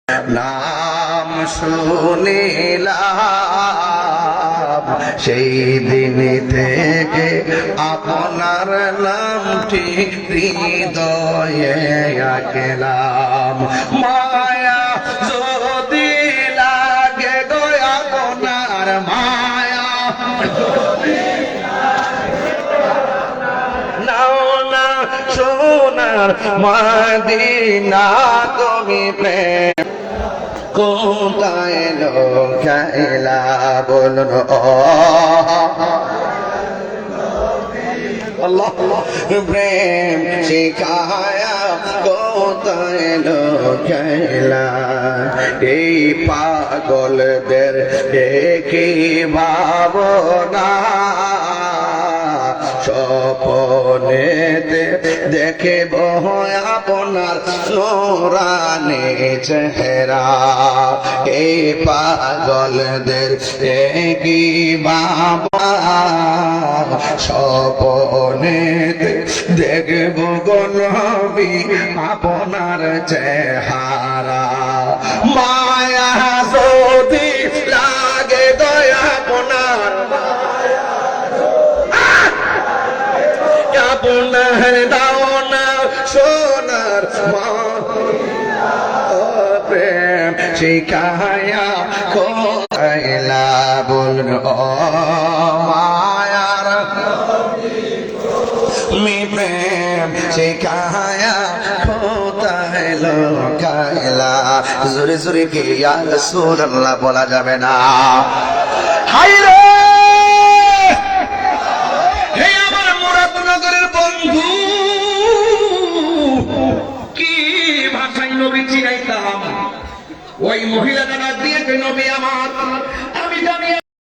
নাম শুনিলাম সেই দিন থেকে আপনার নামটি হৃদয়ে আঁকলাম। মায়া যদি লাগে গো আপনার মায়া নাও না সোনার মদিনা তুমি প্রেম কোথায় লোকাইলা বলুন আল্লাহ প্রেম শিখায়া কোথায় লোকাইলা এই পাগলদের দেখি ভাবনা স্বপ্নেতে দেখব আপনার নূরানি চেহারা। এই পাগলদের কি বাবা স্বপ্নেতে দেখব গো নবী আপনার চেহারা। মায়া যদি লাগে দয়া আপনার আপনার দাও না সোনার প্রেম শিখায়া কোথায়লা বলুন মায়ার মি প্রেম শিখায়া কোথায় লোকাইলা। জোরে জোরে কে ইয়া রাসূলুল্লাহ বলা যাবে না। হায় রে বন্ধু কি ভাষায় নবী চিনাইতাম। ওই মহিলা ডাক দিয়ে নবী আমার আমি জানি